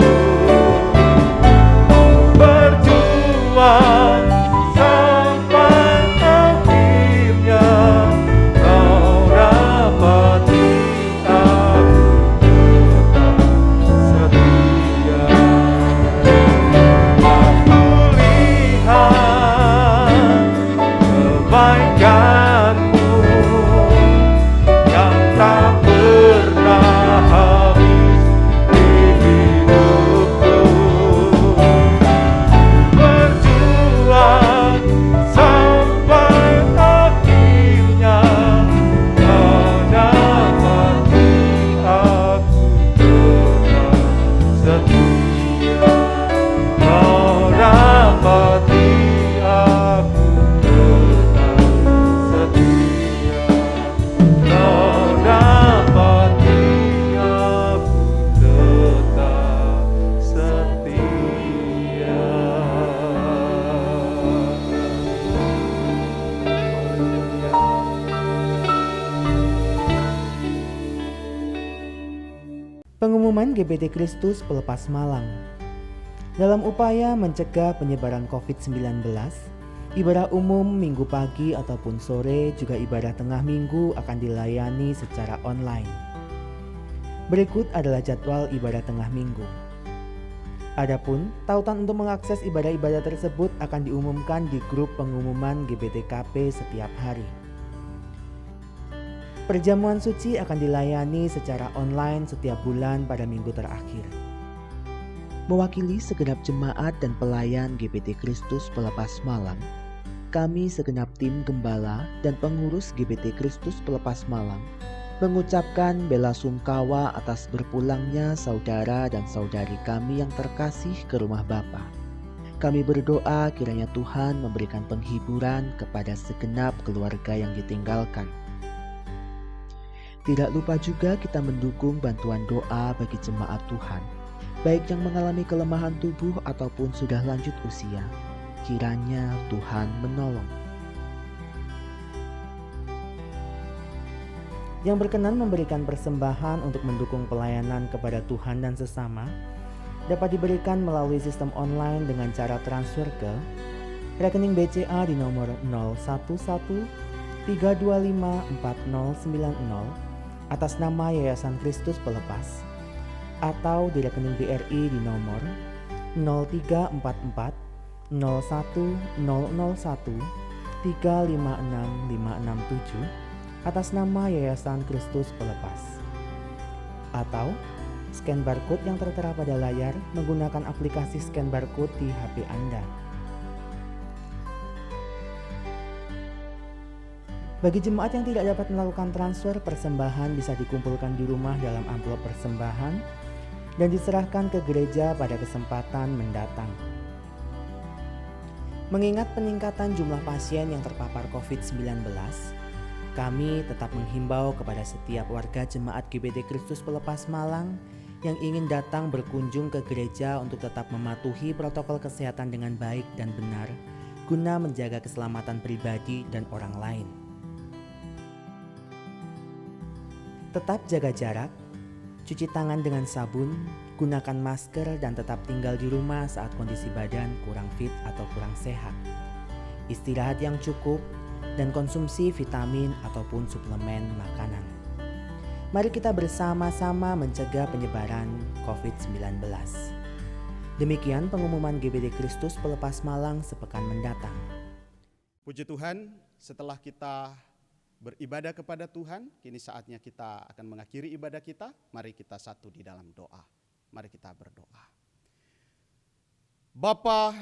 Berjuang sampai akhirnya kau dapati aku tetap setia. Aku lihat kebaikanmu yang tak pernah habis di hidupku. Berjuang sampai akhirnya kau dapati aku tetap setia. Kau dapati aku tetap setia. Kau dapati aku tetap setia. Pengumuman GBT Kristus Pelepas Malang. Dalam upaya mencegah penyebaran COVID-19, ibadah umum minggu pagi ataupun sore juga ibadah tengah minggu akan dilayani secara online. Berikut adalah jadwal ibadah tengah minggu. Adapun tautan untuk mengakses ibadah-ibadah tersebut akan diumumkan di grup pengumuman GBTKP setiap hari. Perjamuan suci akan dilayani secara online setiap bulan pada minggu terakhir. Mewakili segenap jemaat dan pelayan GBT Kristus Pelepas Malang, kami segenap tim gembala dan pengurus GBT Kristus Pelepas Malang mengucapkan bela sungkawa atas berpulangnya saudara dan saudari kami yang terkasih ke rumah Bapa. Kami berdoa kiranya Tuhan memberikan penghiburan kepada segenap keluarga yang ditinggalkan. Tidak lupa juga kita mendukung bantuan doa bagi jemaat Tuhan, baik yang mengalami kelemahan tubuh ataupun sudah lanjut usia. Kiranya Tuhan menolong. Yang berkenan memberikan persembahan untuk mendukung pelayanan kepada Tuhan dan sesama dapat diberikan melalui sistem online dengan cara transfer ke rekening BCA di nomor 011-325-4090 atas nama Yayasan Kristus Pelepas, atau di rekening BRI di nomor 0344 01 001 356567 atas nama Yayasan Kristus Pelepas, atau scan barcode yang tertera pada layar menggunakan aplikasi scan barcode di HP Anda. Bagi jemaat yang tidak dapat melakukan transfer, persembahan bisa dikumpulkan di rumah dalam amplop persembahan dan diserahkan ke gereja pada kesempatan mendatang. Mengingat peningkatan jumlah pasien yang terpapar COVID-19, kami tetap menghimbau kepada setiap warga jemaat GBT Kristus Pelepas Malang yang ingin datang berkunjung ke gereja untuk tetap mematuhi protokol kesehatan dengan baik dan benar guna menjaga keselamatan pribadi dan orang lain. Tetap jaga jarak, cuci tangan dengan sabun, gunakan masker dan tetap tinggal di rumah saat kondisi badan kurang fit atau kurang sehat. Istirahat yang cukup dan konsumsi vitamin ataupun suplemen makanan. Mari kita bersama-sama mencegah penyebaran COVID-19. Demikian pengumuman GBT Kristus Pelepas Malang sepekan mendatang. Puji Tuhan, setelah kita beribadah kepada Tuhan, kini saatnya kita akan mengakhiri ibadah kita. Mari kita satu di dalam doa. Mari kita berdoa. Bapa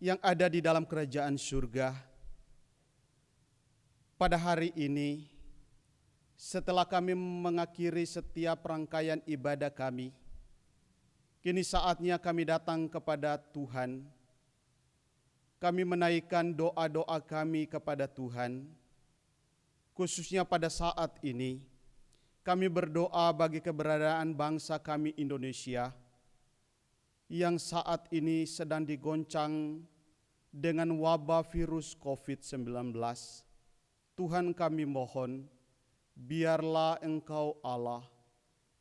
yang ada di dalam kerajaan surga, pada hari ini setelah kami mengakhiri setiap rangkaian ibadah kami, kini saatnya kami datang kepada Tuhan. Kami menaikkan doa-doa kami kepada Tuhan. Khususnya pada saat ini, kami berdoa bagi keberadaan bangsa kami Indonesia yang saat ini sedang digoncang dengan wabah virus COVID-19. Tuhan kami mohon, biarlah Engkau Allah,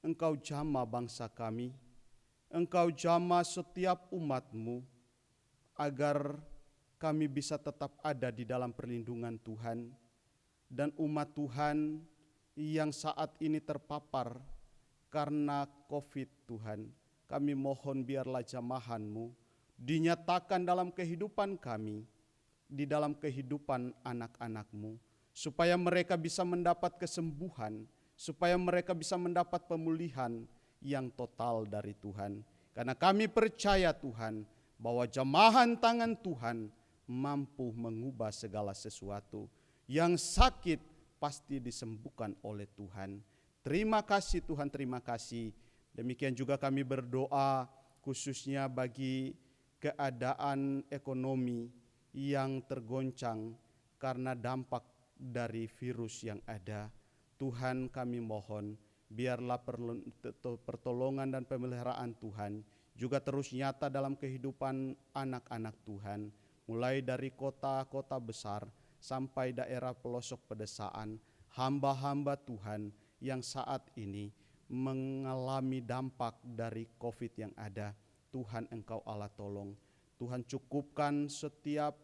Engkau jamah bangsa kami, Engkau jamah setiap umat-Mu, agar kami bisa tetap ada di dalam perlindungan Tuhan. Dan umat Tuhan yang saat ini terpapar karena COVID Tuhan, kami mohon biarlah jamahan-Mu dinyatakan dalam kehidupan kami, di dalam kehidupan anak-anak-Mu, supaya mereka bisa mendapat kesembuhan, supaya mereka bisa mendapat pemulihan yang total dari Tuhan. Karena kami percaya Tuhan, bahwa jamahan tangan Tuhan mampu mengubah segala sesuatu. Yang sakit pasti disembuhkan oleh Tuhan. Terima kasih Tuhan, terima kasih. Demikian juga kami berdoa khususnya bagi keadaan ekonomi yang tergoncang karena dampak dari virus yang ada. Tuhan kami mohon, biarlah pertolongan dan pemeliharaan Tuhan juga terus nyata dalam kehidupan anak-anak Tuhan. Mulai dari kota-kota besar sampai daerah pelosok pedesaan, hamba-hamba Tuhan yang saat ini mengalami dampak dari COVID yang ada. Tuhan Engkau Allah tolong. Tuhan cukupkan setiap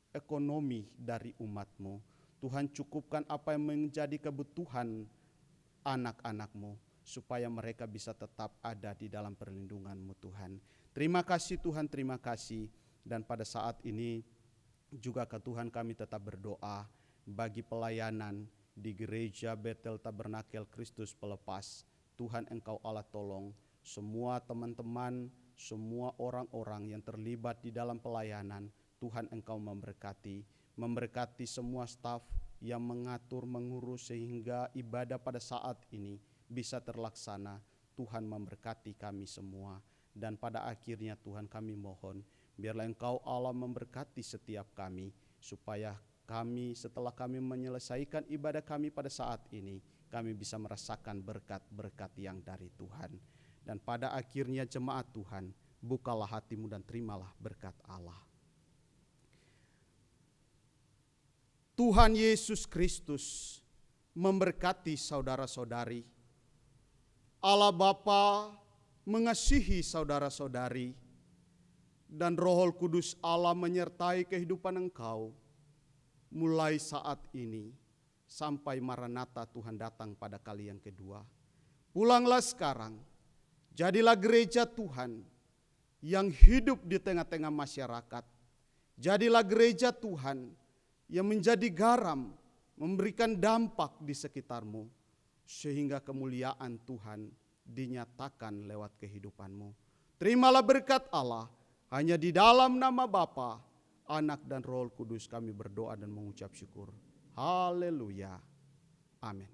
ekonomi dari umat-Mu. Tuhan cukupkan apa yang menjadi kebutuhan anak-anak-Mu, supaya mereka bisa tetap ada di dalam perlindungan-Mu Tuhan. Terima kasih Tuhan, terima kasih. Dan pada saat ini juga ke Tuhan kami tetap berdoa bagi pelayanan di gereja Bethel Tabernakel Kristus Pelepas. Tuhan Engkau Allah tolong semua teman-teman, semua orang-orang yang terlibat di dalam pelayanan. Tuhan Engkau memberkati semua staf yang mengatur, mengurus sehingga ibadah pada saat ini bisa terlaksana. Tuhan memberkati kami semua. Dan pada akhirnya Tuhan kami mohon, biarlah Engkau Allah memberkati setiap kami, supaya kami setelah kami menyelesaikan ibadah kami pada saat ini, kami bisa merasakan berkat-berkat yang dari Tuhan. Dan pada akhirnya jemaat Tuhan, bukalah hatimu dan terimalah berkat Allah. Tuhan Yesus Kristus memberkati saudara-saudari. Allah Bapa mengasihi saudara-saudari, dan Roh Kudus Allah menyertai kehidupan engkau mulai saat ini sampai Maranatha Tuhan datang pada kali yang kedua. Pulanglah sekarang, jadilah gereja Tuhan yang hidup di tengah-tengah masyarakat. Jadilah gereja Tuhan yang menjadi garam, memberikan dampak di sekitarmu, sehingga kemuliaan Tuhan dinyatakan lewat kehidupanmu. Terimalah berkat Allah, hanya di dalam nama Bapa, Anak dan Roh Kudus kami berdoa dan mengucap syukur. Haleluya. Amin.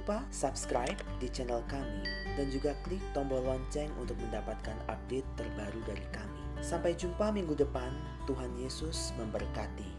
lupa subscribe di channel kami dan juga klik tombol lonceng untuk mendapatkan update terbaru dari kami. Sampai jumpa minggu depan, Tuhan Yesus memberkati.